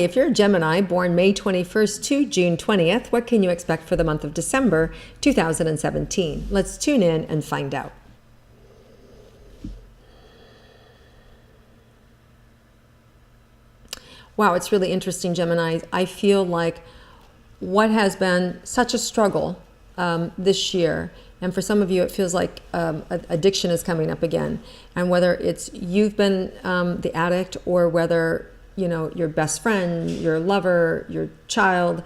Okay, if you're a Gemini born May 21st to June 20th, what can you expect for the month of December 2017? Let's tune in and find out. Wow, it's really interesting, Gemini. I feel like what has been such a struggle this year, and for some of you it feels like addiction is coming up again, and whether it's you've been the addict, or whether your best friend, your lover, your child,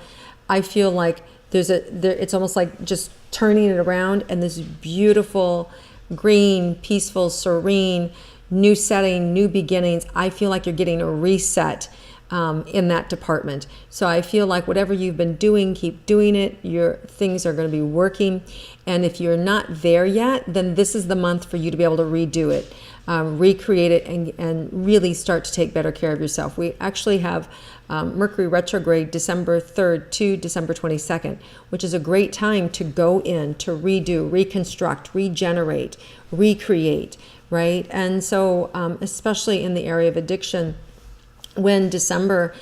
I feel like it's almost like just turning it around, and this beautiful, green, peaceful, serene, new setting, new beginnings. I feel like you're getting a reset in that department. So I feel like whatever you've been doing, keep doing it. Your things are going to be working. And if you're not there yet, then this is the month for you to be able to redo it, recreate it, and really start to take better care of yourself. We actually have Mercury retrograde December 3rd to December 22nd, which is a great time to go in, to redo, reconstruct, regenerate, recreate, right? And so especially in the area of addiction, when December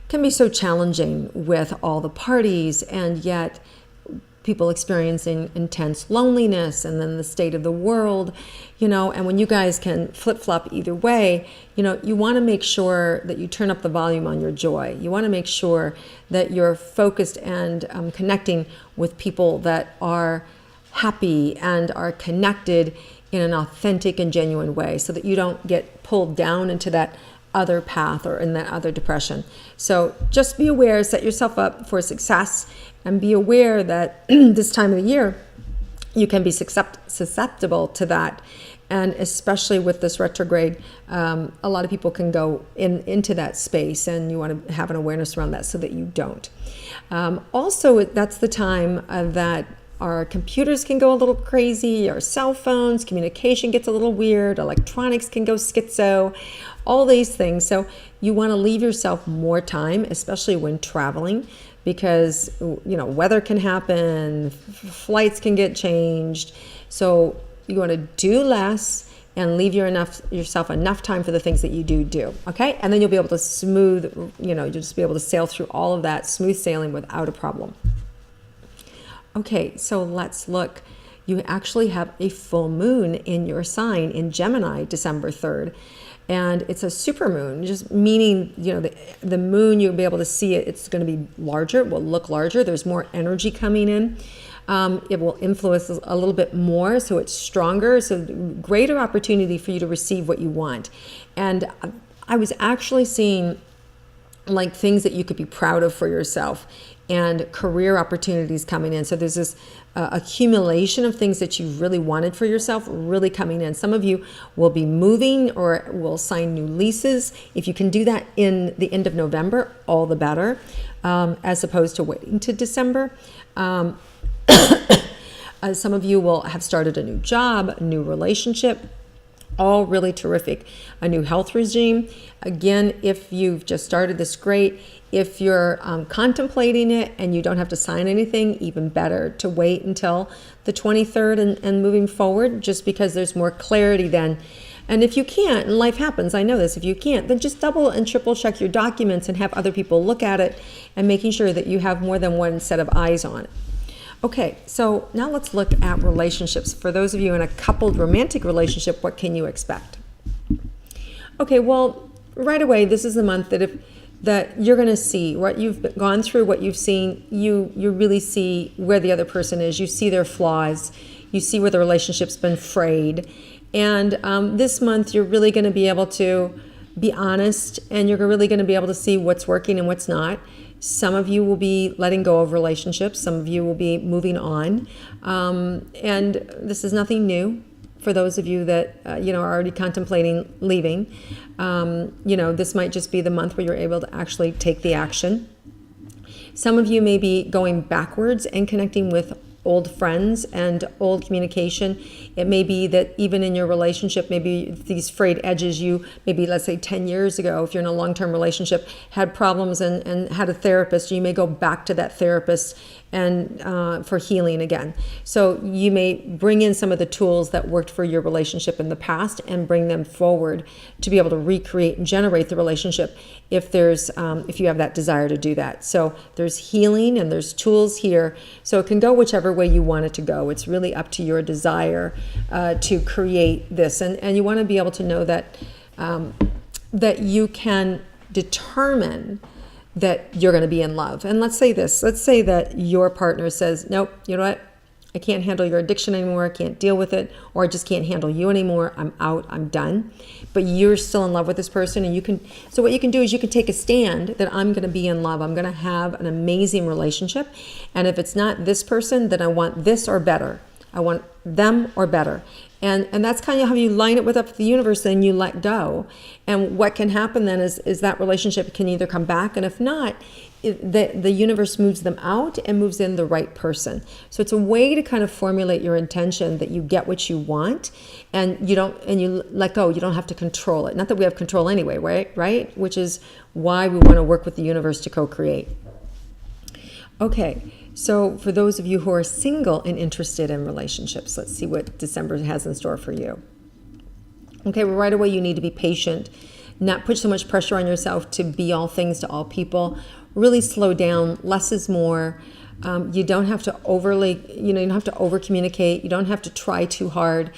can be so challenging with all the parties, and yet people experiencing intense loneliness, and then the state of the world, and when you guys can flip-flop either way, you want to make sure that you turn up the volume on your joy. You want to make sure that you're focused and connecting with people that are happy and are connected in an authentic and genuine way, so that you don't get pulled down into that other path or in that other depression. So just be aware, set yourself up for success, and be aware that this time of the year you can be susceptible to that. And especially with this retrograde, a lot of people can go into that space, and you want to have an awareness around that so that you don't. Also, that's the time that our computers can go a little crazy, our cell phones, communication gets a little weird, electronics can go schizo, all these things. So you want to leave yourself more time, especially when traveling, because weather can happen, flights can get changed. So you want to do less and leave yourself enough time for the things that you do. Okay, and then you'll be able to you'll just be able to sail through all of that, smooth sailing without a problem. Okay, so let's look. You actually have a full moon in your sign in Gemini December 3rd. And it's a super moon, just meaning, the moon, you'll be able to see it. It's going to be larger. It will look larger. There's more energy coming in. It will influence a little bit more, so it's stronger. So greater opportunity for you to receive what you want. And I was actually seeing like things that you could be proud of for yourself, and career opportunities coming in. So there's this accumulation of things that you really wanted for yourself really coming in. Some of you will be moving or will sign new leases. If you can do that in the end of November, all the better, as opposed to waiting to December. Some of you will have started a new job, a new relationship, all really terrific. A new health regime. Again, if you've just started this, great. If you're contemplating it and you don't have to sign anything, even better to wait until the 23rd and moving forward, just because there's more clarity then. And if you can't, and life happens, I know this, if you can't, then just double and triple check your documents and have other people look at it, and making sure that you have more than one set of eyes on it. Okay, so now let's look at relationships. For those of you in a coupled romantic relationship, what can you expect? Okay, well, right away, this is the month that you're going to see what you've gone through, what you've seen. You really see where the other person is. You see their flaws. You see where the relationship's been frayed. And this month, you're really going to be able to be honest, and you're really going to be able to see what's working and what's not. Some of you will be letting go of relationships. Some of you will be moving on. And this is nothing new for those of you that are already contemplating leaving. This might just be the month where you're able to actually take the action. Some of you may be going backwards and connecting with old friends and old communication. It may be that even in your relationship, maybe these frayed edges you, maybe let's say 10 years ago, if you're in a long-term relationship, had problems and had a therapist, you may go back to that therapist and for healing again. So you may bring in some of the tools that worked for your relationship in the past and bring them forward to be able to recreate and generate the relationship if you have that desire to do that. So there's healing and there's tools here. So it can go whichever way you want it to go. It's really up to your desire to create this. And you want to be able to know that that you can determine that you're going to be in love. And let's say that your partner says, nope, you know what? I can't handle your addiction anymore. I can't deal with it, or I just can't handle you anymore. I'm out. I'm done. But you're still in love with this person, and so what you can do is you can take a stand that I'm going to be in love. I'm going to have an amazing relationship. And if it's not this person, then I want this or better. I want them or better. And that's kind of how you line it up with the universe, then you let go. And what can happen then is that relationship can either come back, and if not, the universe moves them out and moves in the right person. So it's a way to kind of formulate your intention that you get what you want, and you let go. You don't have to control it. Not that we have control anyway, right? Which is why we want to work with the universe to co-create. Okay, so for those of you who are single and interested in relationships, let's see what December has in store for you. Okay, well, right away you need to be patient, not put so much pressure on yourself to be all things to all people. Really slow down. Less is more. You don't have to you don't have to over communicate. You don't have to try too hard.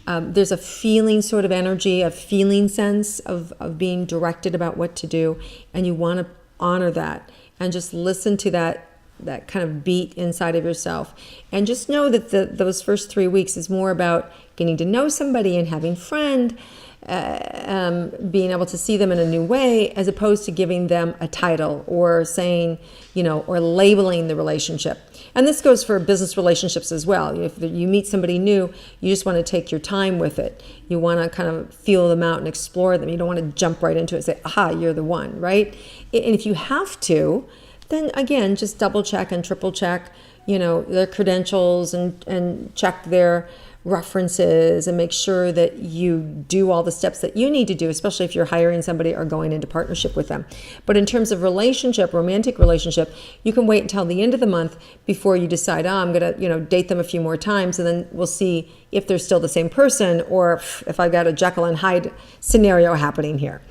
There's a feeling sort of energy, a feeling sense of being directed about what to do, and you want to honor that and just listen to that kind of beat inside of yourself. And just know that those first 3 weeks is more about getting to know somebody and having friends, being able to see them in a new way, as opposed to giving them a title or saying, or labeling the relationship. And this goes for business relationships as well. If you meet somebody new, you just want to take your time with it. You want to kind of feel them out and explore them. You don't want to jump right into it and say, aha, you're the one, right? And if you have to, then again, just double check and triple check, their credentials and check their references and make sure that you do all the steps that you need to do, especially if you're hiring somebody or going into partnership with them. But in terms of romantic relationship, you can wait until the end of the month before you decide, I'm going to, date them a few more times, and then we'll see if they're still the same person or if I've got a Jekyll and Hyde scenario happening here.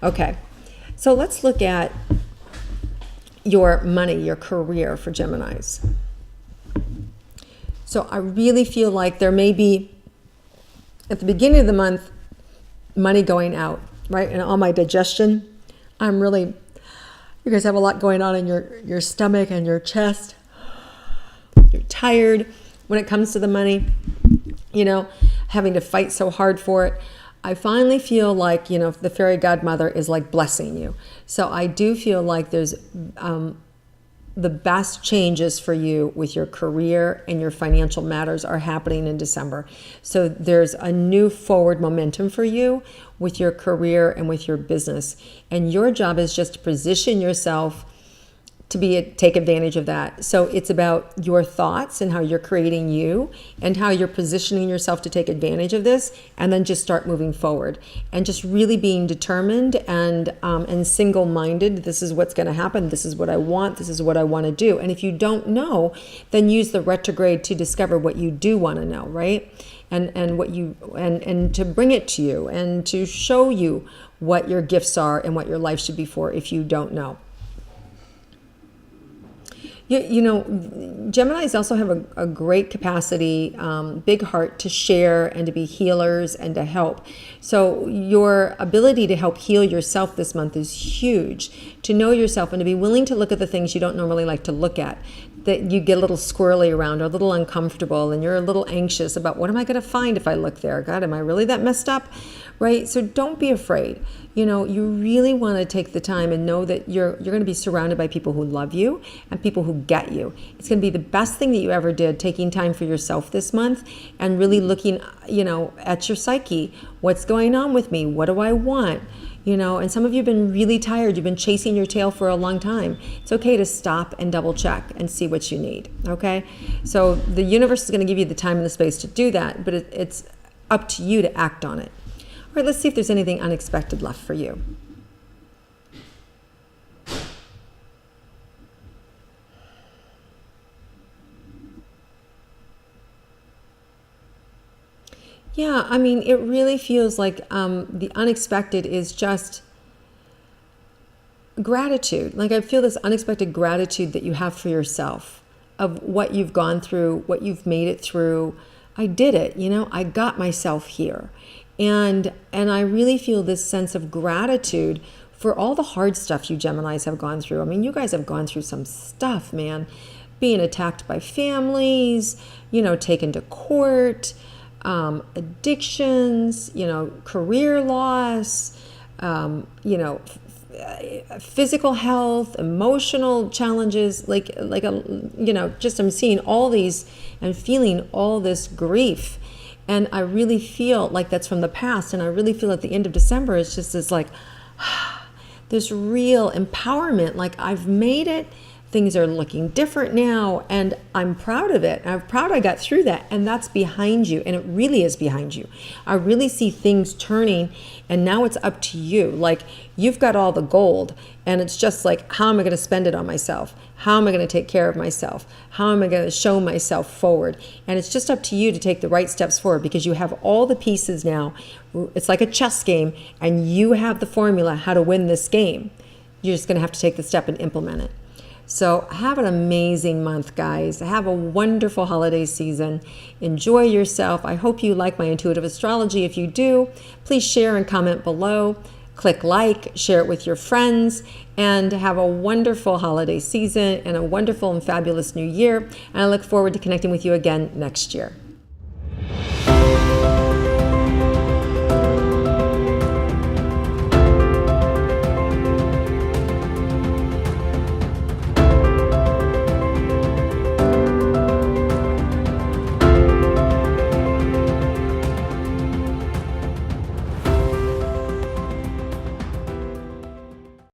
Okay, so let's look at your money, your career for Geminis. So I really feel like there may be, at the beginning of the month, money going out, right? And all my digestion, you guys have a lot going on in your stomach and your chest. You're tired when it comes to the money, having to fight so hard for it. I finally feel like, the fairy godmother is like blessing you. So I do feel like there's the best changes for you with your career and your financial matters are happening in December. So there's a new forward momentum for you with your career and with your business. And your job is just to position yourself to take advantage of that. So it's about your thoughts and how you're creating you and how you're positioning yourself to take advantage of this, and then just start moving forward and just really being determined and single-minded. This is what's going to happen. This is what I want. This is what I want to do. And if you don't know, then use the retrograde to discover what you do want to know, right? And what you and to bring it to you and to show you what your gifts are and what your life should be for if you don't know. Geminis also have a great capacity, big heart to share and to be healers and to help. So your ability to help heal yourself this month is huge. To know yourself and to be willing to look at the things you don't normally like to look at, that you get a little squirrely around or a little uncomfortable and you're a little anxious about, what am I going to find if I look there? God, am I really that messed up? Right? So don't be afraid. You really want to take the time and know that you're going to be surrounded by people who love you and people who get you. It's going to be the best thing that you ever did, taking time for yourself this month and really looking, at your psyche. What's going on with me? What do I want? and some of you have been really tired. You've been chasing your tail for a long time. It's okay to stop and double check and see what you need, okay? So the universe is going to give you the time and the space to do that, but it's up to you to act on it. All right, let's see if there's anything unexpected left for you. Yeah, I mean, it really feels like the unexpected is just gratitude. Like I feel this unexpected gratitude that you have for yourself of what you've gone through, what you've made it through. I did it, I got myself here. And I really feel this sense of gratitude for all the hard stuff you Geminis have gone through. I mean, you guys have gone through some stuff, man. Being attacked by families, taken to court, addictions, career loss, physical health, emotional challenges, just I'm seeing all these and feeling all this grief. And I really feel like that's from the past. And I really feel at the end of December, it's just this like, this real empowerment. Like I've made it. Things are looking different now, and I'm proud of it. I'm proud I got through that, and that's behind you, and it really is behind you. I really see things turning, and now it's up to you. Like, you've got all the gold, and it's just like, how am I going to spend it on myself? How am I going to take care of myself? How am I going to show myself forward? And it's just up to you to take the right steps forward, because you have all the pieces now. It's like a chess game, and you have the formula how to win this game. You're just going to have to take the step and implement it. So have an amazing month, guys. Have a wonderful holiday season. Enjoy yourself. I hope you like my intuitive astrology. If you do, please share and comment below. Click like, share it with your friends, and have a wonderful holiday season and a wonderful and fabulous new year. And I look forward to connecting with you again next year.